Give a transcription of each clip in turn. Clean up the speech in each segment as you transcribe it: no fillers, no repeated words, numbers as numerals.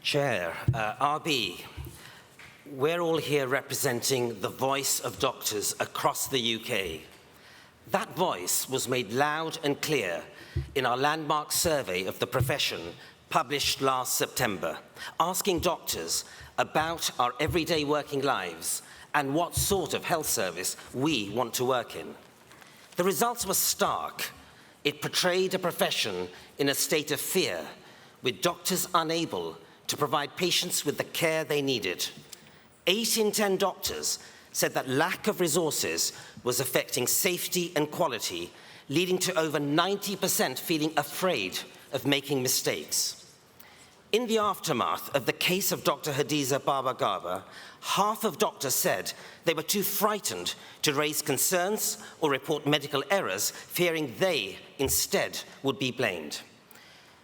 Chair, RB, we're all here representing the voice of doctors across the UK. That voice was made loud and clear in our landmark survey of the profession published last September, asking doctors about our everyday working lives and what sort of health service we want to work in. The results were stark. It portrayed a profession in a state of fear, with doctors unable to provide patients with the care they needed. 8 in 10 doctors said that lack of resources was affecting safety and quality, leading to over 90% feeling afraid of making mistakes. In the aftermath of the case of Dr. Hadiza Baba Garba, half of doctors said they were too frightened to raise concerns or report medical errors, fearing they instead would be blamed.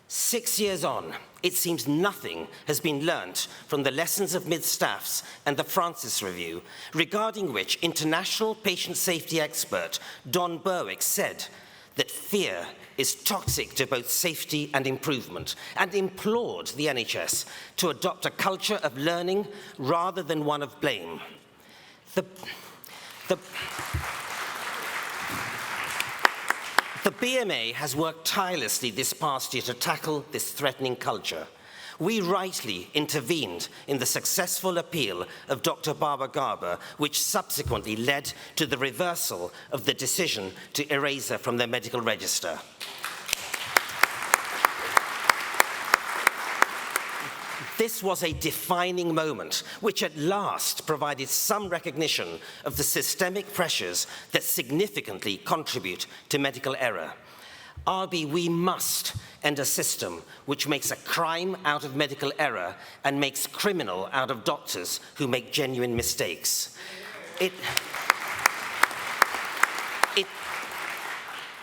6 years on, it seems nothing has been learnt from the lessons of mid-staffs and the Francis Review, regarding which international patient safety expert Don Berwick said that fear is toxic to both safety and improvement, and implored the NHS to adopt a culture of learning rather than one of blame. The BMA has worked tirelessly this past year to tackle this threatening culture. We rightly intervened in the successful appeal of Dr. Baba Garba, which subsequently led to the reversal of the decision to erase her from the medical register. This was a defining moment, which at last provided some recognition of the systemic pressures that significantly contribute to medical error. RB, we must end a system which makes a crime out of medical error and makes criminal out of doctors who make genuine mistakes.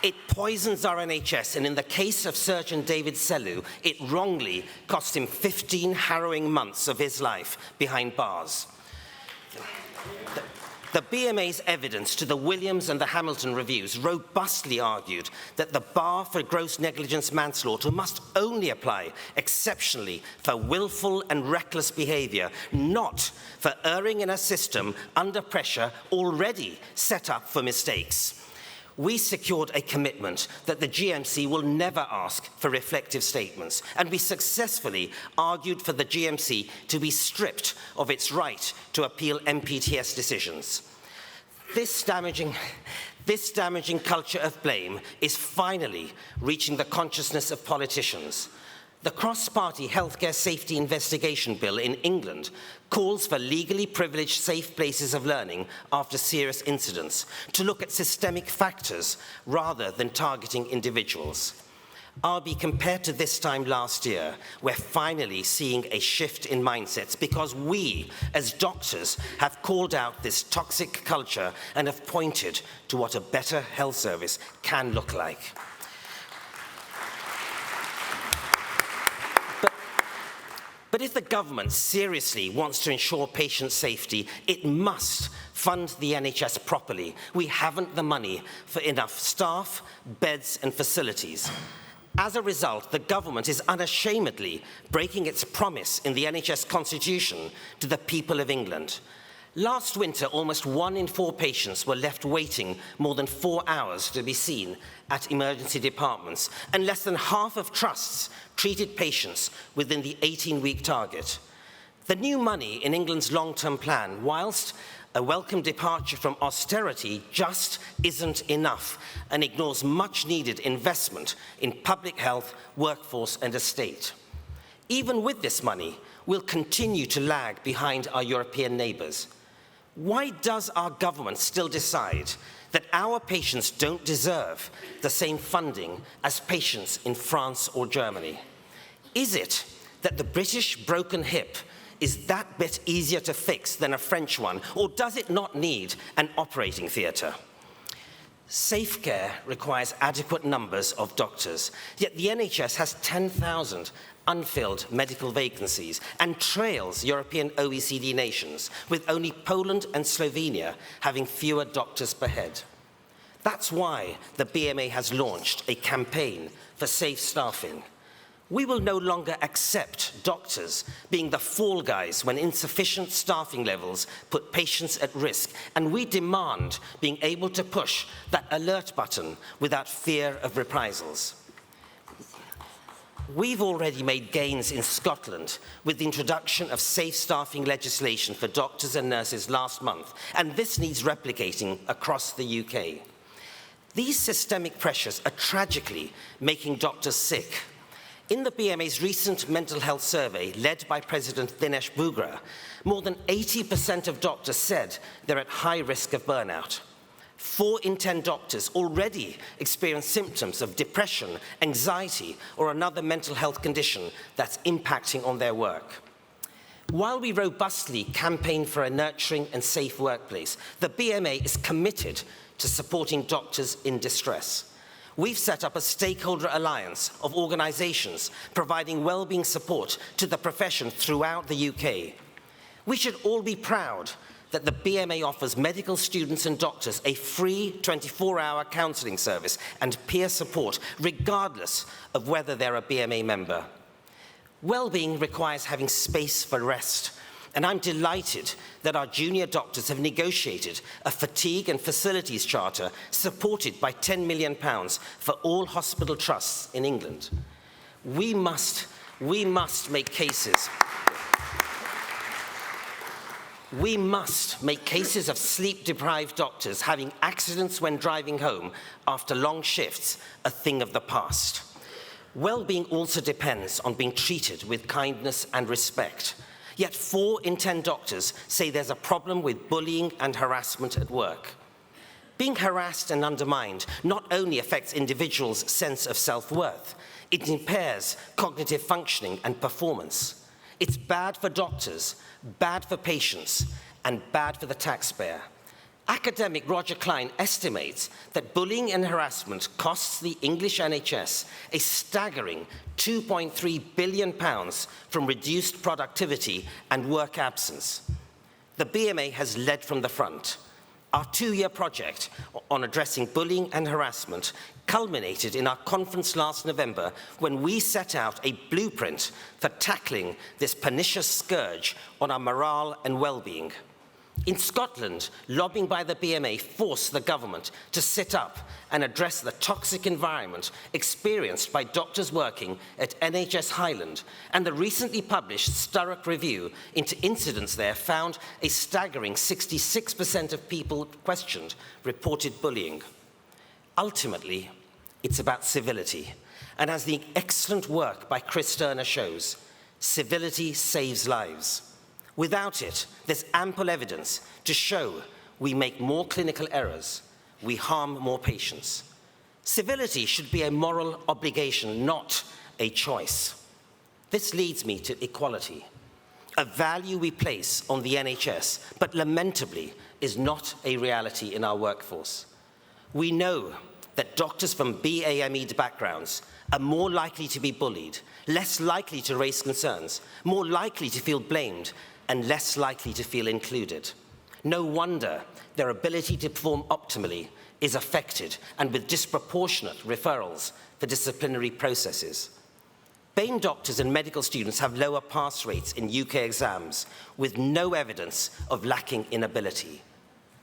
It poisons our NHS, and in the case of Surgeon David Selou, it wrongly cost him 15 harrowing months of his life behind bars. The BMA's evidence to the Williams and the Hamilton reviews robustly argued that the bar for gross negligence manslaughter must only apply exceptionally for willful and reckless behaviour, not for erring in a system under pressure already set up for mistakes. We secured a commitment that the GMC will never ask for reflective statements, and we successfully argued for the GMC to be stripped of its right to appeal MPTS decisions. This damaging culture of blame is finally reaching the consciousness of politicians. The cross-party healthcare safety investigation bill in England calls for legally privileged safe places of learning after serious incidents, to look at systemic factors rather than targeting individuals. RB, compared to this time last year, we're finally seeing a shift in mindsets because we, as doctors, have called out this toxic culture and have pointed to what a better health service can look like. But if the government seriously wants to ensure patient safety, it must fund the NHS properly. We haven't the money for enough staff, beds, and facilities. As a result, the government is unashamedly breaking its promise in the NHS Constitution to the people of England. Last winter, almost 1 in 4 patients were left waiting more than 4 hours to be seen at emergency departments, and less than half of trusts treated patients within the 18-week target. The new money in England's long-term plan, whilst a welcome departure from austerity, just isn't enough and ignores much-needed investment in public health, workforce, and estate. Even with this money, we'll continue to lag behind our European neighbours. Why does our government still decide that our patients don't deserve the same funding as patients in France or Germany? Is it that the British broken hip is that bit easier to fix than a French one, or does it not need an operating theatre? Safe care requires adequate numbers of doctors, yet the NHS has 10,000 unfilled medical vacancies and trails European OECD nations, with only Poland and Slovenia having fewer doctors per head. That's why the BMA has launched a campaign for safe staffing. We will no longer accept doctors being the fall guys when insufficient staffing levels put patients at risk, and we demand being able to push that alert button without fear of reprisals. We've already made gains in Scotland with the introduction of safe staffing legislation for doctors and nurses last month, and this needs replicating across the UK. These systemic pressures are tragically making doctors sick. In the BMA's recent mental health survey, led by President Dinesh Bhugra, more than 80% of doctors said they're at high risk of burnout. 4 in 10 doctors already experience symptoms of depression, anxiety, or another mental health condition that's impacting on their work. While we robustly campaign for a nurturing and safe workplace, the BMA is committed to supporting doctors in distress. We've set up a stakeholder alliance of organizations providing well-being support to the profession throughout the UK. We should all be proud that the BMA offers medical students and doctors a free 24-hour counselling service and peer support, regardless of whether they're a BMA member. Well-being requires having space for rest, and I'm delighted that our junior doctors have negotiated a fatigue and facilities charter supported by £10 million for all hospital trusts in England. We must make cases. We must make cases of sleep-deprived doctors having accidents when driving home after long shifts a thing of the past. Well-being also depends on being treated with kindness and respect. Yet 4 in 10 doctors say there's a problem with bullying and harassment at work. Being harassed and undermined not only affects individuals' sense of self-worth, it impairs cognitive functioning and performance. It's bad for doctors, bad for patients, and bad for the taxpayer. Academic Roger Klein estimates that bullying and harassment costs the English NHS a staggering £2.3 billion from reduced productivity and work absence. The BMA has led from the front. Our 2-year project on addressing bullying and harassment culminated in our conference last November when we set out a blueprint for tackling this pernicious scourge on our morale and well-being. In Scotland, lobbying by the BMA forced the government to sit up and address the toxic environment experienced by doctors working at NHS Highland, and the recently published Sturrock review into incidents there found a staggering 66% of people questioned reported bullying. Ultimately, it's about civility, and as the excellent work by Chris Turner shows, civility saves lives. Without it, there's ample evidence to show we make more clinical errors, we harm more patients. Civility should be a moral obligation, not a choice. This leads me to equality, a value we place on the NHS, but lamentably is not a reality in our workforce. We know that doctors from BAME backgrounds are more likely to be bullied, less likely to raise concerns, more likely to feel blamed, and less likely to feel included. No wonder their ability to perform optimally is affected, and with disproportionate referrals for disciplinary processes. BAME doctors and medical students have lower pass rates in UK exams, with no evidence of lacking inability.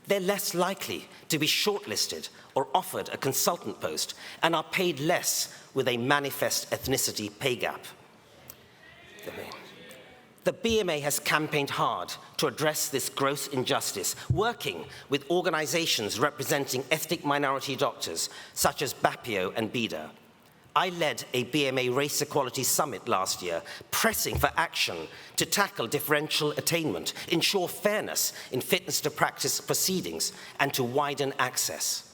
They're less likely to be shortlisted or offered a consultant post, and are paid less with a manifest ethnicity pay gap. The BMA has campaigned hard to address this gross injustice, working with organizations representing ethnic minority doctors, such as BAPIO and BIDA. I led a BMA Race Equality Summit last year, pressing for action to tackle differential attainment, ensure fairness in fitness to practice proceedings, and to widen access.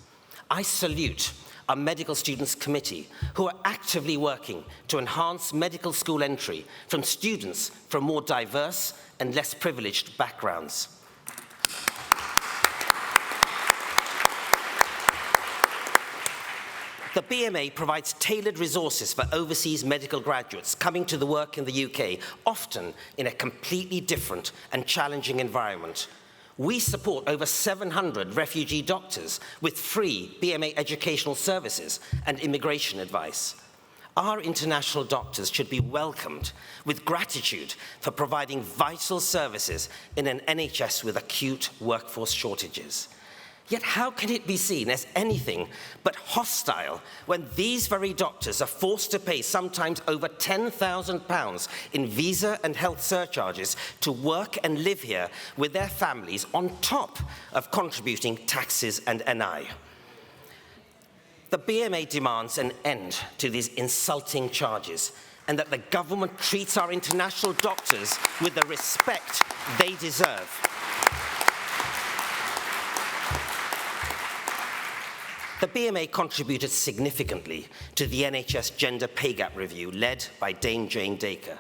I salute our Medical Students Committee, who are actively working to enhance medical school entry from students from more diverse and less privileged backgrounds. The BMA provides tailored resources for overseas medical graduates coming to the work in the UK, often in a completely different and challenging environment. We support over 700 refugee doctors with free BMA educational services and immigration advice. our international doctors should be welcomed with gratitude for providing vital services in an NHS with acute workforce shortages. Yet how can it be seen as anything but hostile when these very doctors are forced to pay sometimes over £10,000 in visa and health surcharges to work and live here with their families on top of contributing taxes and NI? The BMA demands an end to these insulting charges and that the government treats our international doctors with the respect they deserve. The BMA contributed significantly to the NHS Gender Pay Gap Review led by Dame Jane Dacre.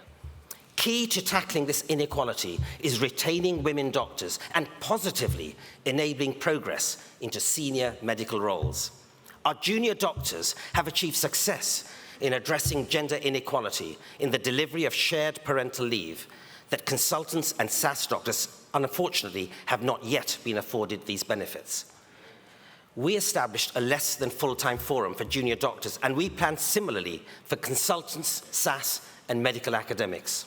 Key to tackling this inequality is retaining women doctors and positively enabling progress into senior medical roles. Our junior doctors have achieved success in addressing gender inequality in the delivery of shared parental leave that consultants and SAS doctors, unfortunately, have not yet been afforded these benefits. We established a less than full-time forum for junior doctors, and we plan similarly for consultants, SAS, and medical academics.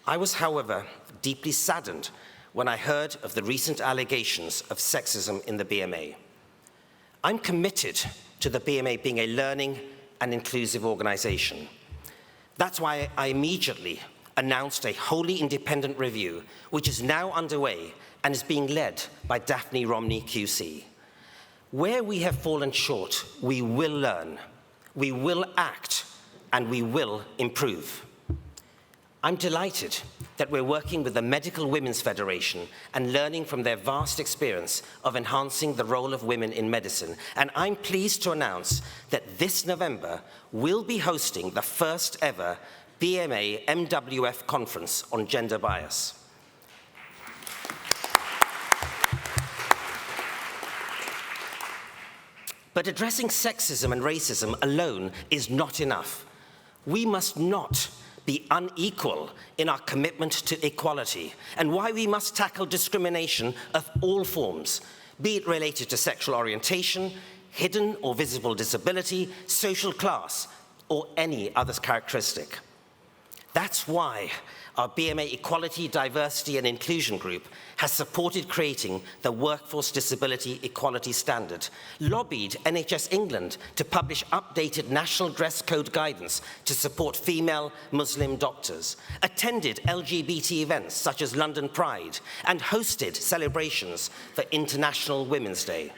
I was, however, deeply saddened when I heard of the recent allegations of sexism in the BMA. I'm committed to the BMA being a learning and inclusive organization. That's why I immediately announced a wholly independent review, which is now underway and is being led by Daphne Romney QC. Where we have fallen short, we will learn, we will act, and we will improve. I'm delighted that we're working with the Medical Women's Federation and learning from their vast experience of enhancing the role of women in medicine. And I'm pleased to announce that this November, we'll be hosting the first ever BMA MWF conference on gender bias. But addressing sexism and racism alone is not enough. We must not be unequal in our commitment to equality, and why we must tackle discrimination of all forms, be it related to sexual orientation, hidden or visible disability, social class, or any other characteristic. That's why our BMA Equality, Diversity and Inclusion Group has supported creating the Workforce Disability Equality Standard, lobbied NHS England to publish updated national dress code guidance to support female Muslim doctors, attended LGBT events such as London Pride, and hosted celebrations for International Women's Day.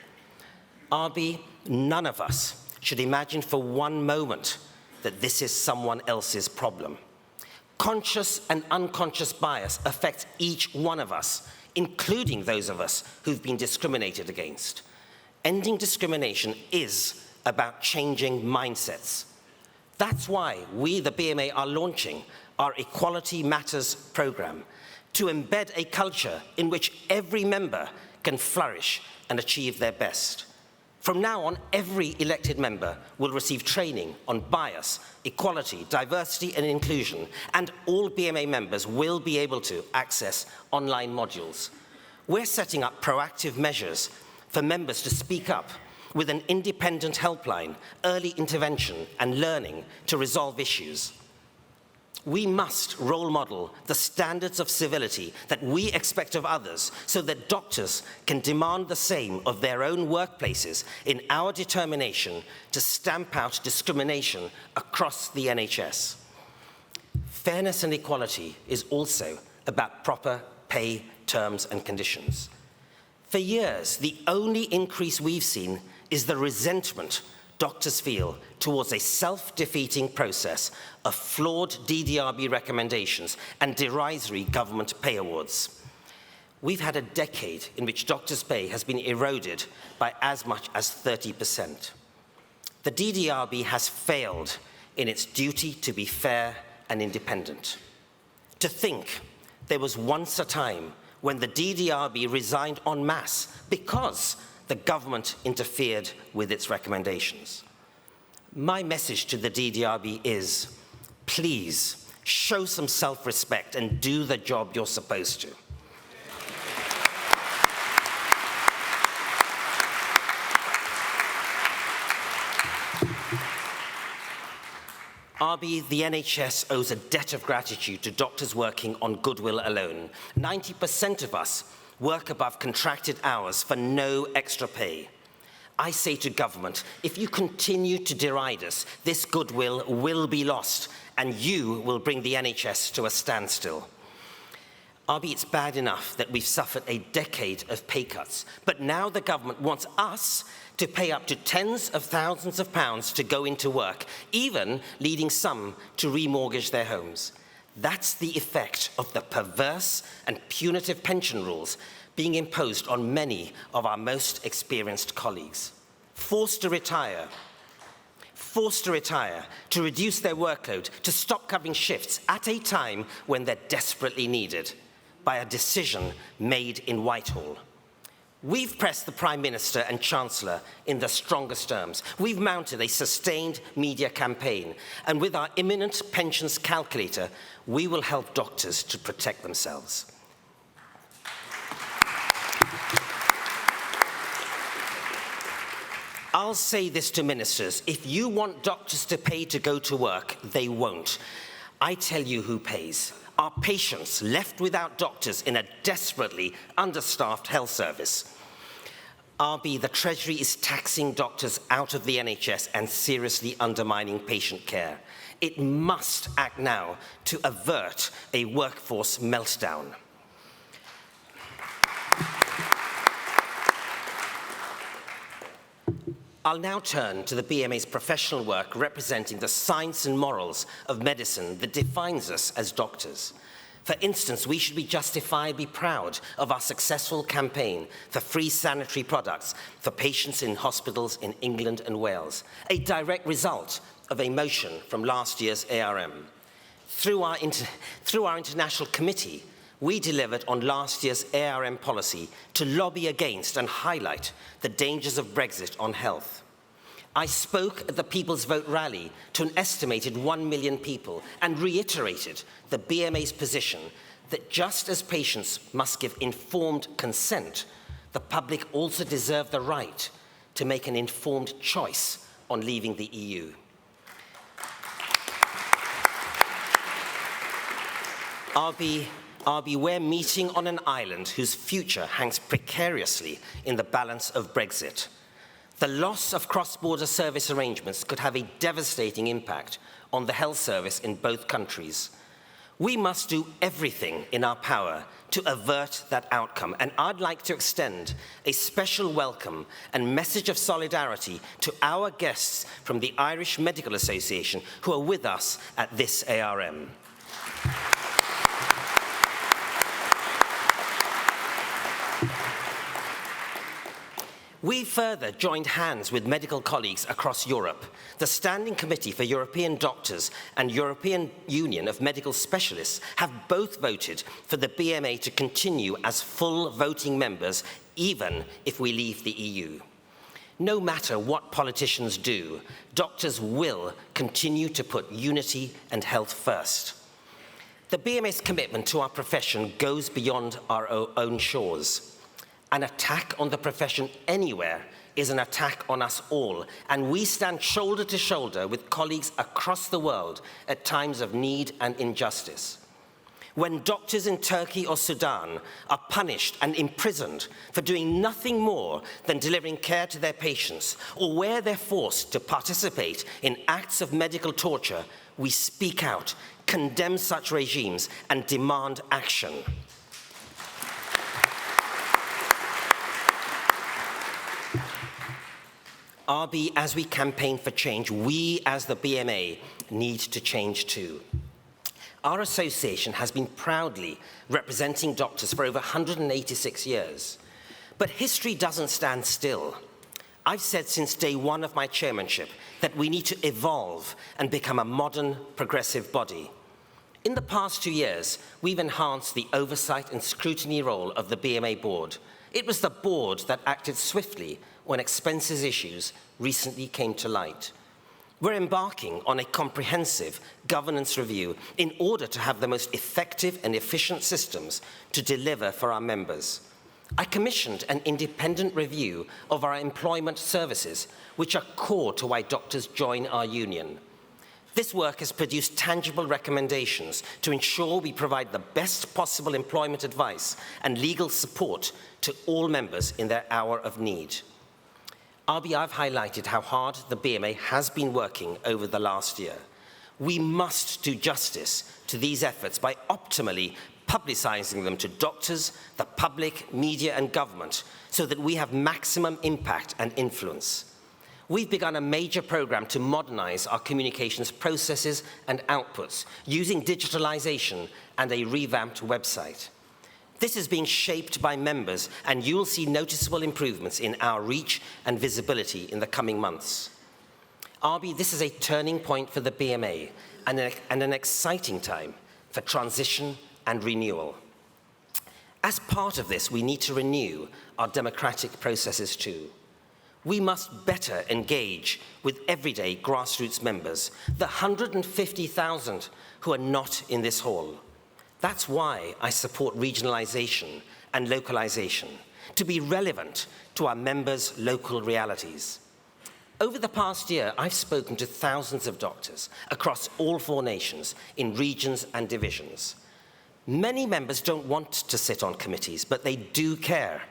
RB, none of us should imagine for one moment that this is someone else's problem. Conscious and unconscious bias affects each one of us, including those of us who've been discriminated against. Ending discrimination is about changing mindsets. That's why we, the BMA, are launching our Equality Matters program to embed a culture in which every member can flourish and achieve their best. From now on, every elected member will receive training on bias, equality, diversity and inclusion, and all BMA members will be able to access online modules. We're setting up proactive measures for members to speak up with an independent helpline, early intervention and learning to resolve issues. We must role model the standards of civility that we expect of others so that doctors can demand the same of their own workplaces in our determination to stamp out discrimination across the NHS. Fairness and equality is also about proper pay, terms and conditions. For years, the only increase we've seen is the resentment doctors feel towards a self-defeating process of flawed DDRB recommendations and derisory government pay awards. We've had a decade in which doctors' pay has been eroded by as much as 30%. The DDRB has failed in its duty to be fair and independent. To think there was once a time when the DDRB resigned en masse because the government interfered with its recommendations. My message to the DDRB is, please show some self-respect and do the job you're supposed to. RB, the NHS owes a debt of gratitude to doctors working on goodwill alone. 90% of us work above contracted hours for no extra pay. I say to government, if you continue to deride us, this goodwill will be lost, and you will bring the NHS to a standstill. RB, it's bad enough that we've suffered a decade of pay cuts, but now the government wants us to pay up to tens of thousands of pounds to go into work, even leading some to remortgage their homes. That's the effect of the perverse and punitive pension rules being imposed on many of our most experienced colleagues. Forced to retire, to reduce their workload, to stop covering shifts at a time when they're desperately needed, by a decision made in Whitehall. We've pressed the Prime Minister and Chancellor in the strongest terms. We've mounted a sustained media campaign, and with our imminent pensions calculator, we will help doctors to protect themselves. I'll say this to ministers, if you want doctors to pay to go to work, they won't. I tell you who pays. Our patients left without doctors in a desperately understaffed health service. RB, the Treasury is taxing doctors out of the NHS and seriously undermining patient care. It must act now to avert a workforce meltdown. I'll now turn to the BMA's professional work representing the science and morals of medicine that defines us as doctors. For instance, we should be justifiably proud of our successful campaign for free sanitary products for patients in hospitals in England and Wales, a direct result of a motion from last year's ARM. Through our international committee, we delivered on last year's ARM policy to lobby against and highlight the dangers of Brexit on health. I spoke at the People's Vote rally to an estimated 1 million people and reiterated the BMA's position that just as patients must give informed consent, the public also deserve the right to make an informed choice on leaving the EU. RB, we're meeting on an island whose future hangs precariously in the balance of Brexit. The loss of cross-border service arrangements could have a devastating impact on the health service in both countries. We must do everything in our power to avert that outcome, and I'd like to extend a special welcome and message of solidarity to our guests from the Irish Medical Association who are with us at this ARM. We further joined hands with medical colleagues across Europe. The Standing Committee for European Doctors and European Union of Medical Specialists have both voted for the BMA to continue as full voting members, even if we leave the EU. No matter what politicians do, doctors will continue to put unity and health first. The BMA's commitment to our profession goes beyond our own shores. An attack on the profession anywhere is an attack on us all, and we stand shoulder to shoulder with colleagues across the world at times of need and injustice. When doctors in Turkey or Sudan are punished and imprisoned for doing nothing more than delivering care to their patients, or where they're forced to participate in acts of medical torture, we speak out, condemn such regimes, and demand action. RB, as we campaign for change, we as the BMA need to change too. Our association has been proudly representing doctors for over 186 years. But history doesn't stand still. I've said since day one of my chairmanship that we need to evolve and become a modern, progressive body. In the past 2 years, we've enhanced the oversight and scrutiny role of the BMA board. It was the board that acted swiftly when expenses issues recently came to light. We're embarking on a comprehensive governance review in order to have the most effective and efficient systems to deliver for our members. I commissioned an independent review of our employment services, which are core to why doctors join our union. This work has produced tangible recommendations to ensure we provide the best possible employment advice and legal support to all members in their hour of need. I've highlighted how hard the BMA has been working over the last year. We must do justice to these efforts by optimally publicising them to doctors, the public, media and government so that we have maximum impact and influence. We've begun a major programme to modernise our communications processes and outputs using digitalisation and a revamped website. This is being shaped by members, and you'll see noticeable improvements in our reach and visibility in the coming months. This is a turning point for the BMA and an exciting time for transition and renewal. As part of this, we need to renew our democratic processes too. We must better engage with everyday grassroots members, the 150,000 who are not in this hall. That's why I support regionalisation and localisation, to be relevant to our members' local realities. Over the past year, I've spoken to thousands of doctors across all 4 nations in regions and divisions. Many members don't want to sit on committees, but they do care.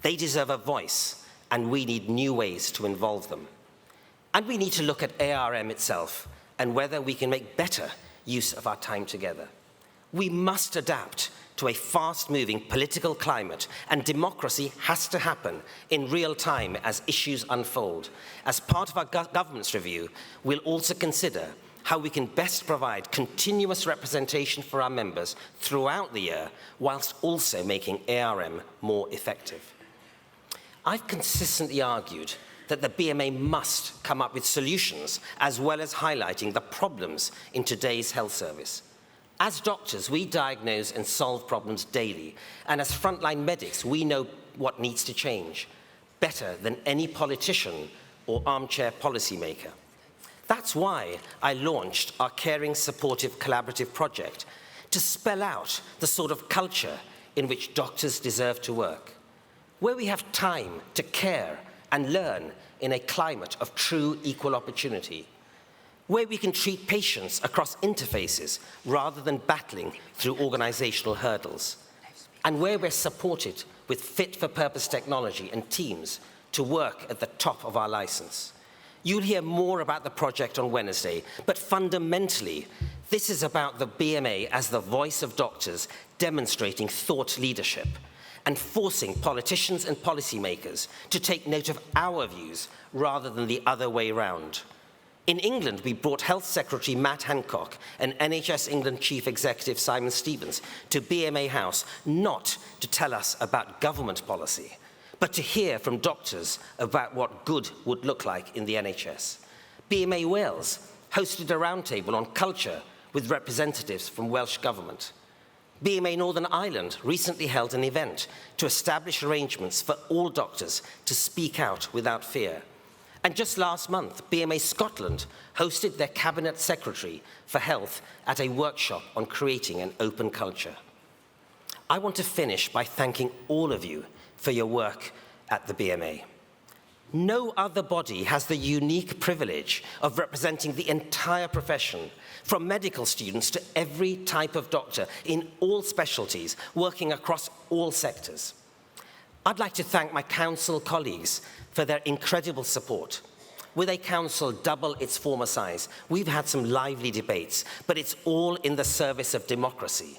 They deserve a voice, and we need new ways to involve them. And we need to look at ARM itself and whether we can make better use of our time together. We must adapt to a fast-moving political climate, and democracy has to happen in real time as issues unfold. As part of our governance review, we'll also consider how we can best provide continuous representation for our members throughout the year, whilst also making ARM more effective. I've consistently argued that the BMA must come up with solutions as well as highlighting the problems in today's health service. As doctors, we diagnose and solve problems daily, and as frontline medics, we know what needs to change better than any politician or armchair policymaker. That's why I launched our Caring, Supportive, Collaborative project to spell out the sort of culture in which doctors deserve to work, where we have time to care and learn in a climate of true equal opportunity, where we can treat patients across interfaces rather than battling through organizational hurdles, and where we're supported with fit-for-purpose technology and teams to work at the top of our license. You'll hear more about the project on Wednesday, but fundamentally, this is about the BMA as the voice of doctors demonstrating thought leadership and forcing politicians and policymakers to take note of our views rather than the other way around. In England, we brought Health Secretary Matt Hancock and NHS England Chief Executive Simon Stevens to BMA House not to tell us about government policy, but to hear from doctors about what good would look like in the NHS. BMA Wales hosted a roundtable on culture with representatives from Welsh Government. BMA Northern Ireland recently held an event to establish arrangements for all doctors to speak out without fear. And just last month, BMA Scotland hosted their Cabinet Secretary for Health at a workshop on creating an open culture. I want to finish by thanking all of you for your work at the BMA. No other body has the unique privilege of representing the entire profession, from medical students to every type of doctor in all specialties, working across all sectors. I'd like to thank my council colleagues for their incredible support. With a council double its former size, we've had some lively debates, but it's all in the service of democracy.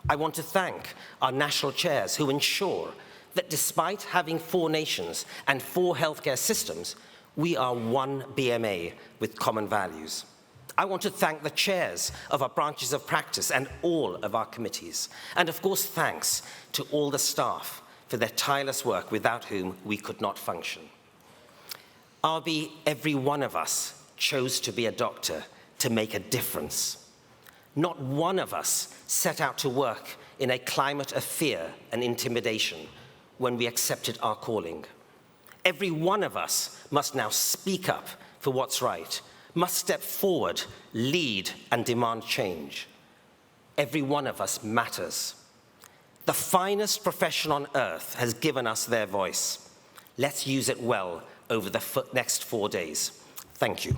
I want to thank our national chairs who ensure that despite having 4 nations and 4 healthcare systems, we are one BMA with common values. I want to thank the chairs of our branches of practice and all of our committees. And of course, thanks to all the staff for their tireless work without whom we could not function. Every one of us chose to be a doctor to make a difference. Not one of us set out to work in a climate of fear and intimidation when we accepted our calling. Every one of us must now speak up for what's right, must step forward, lead, and demand change. Every one of us matters. The finest profession on earth has given us their voice. Let's use it well over the next 4 days. Thank you.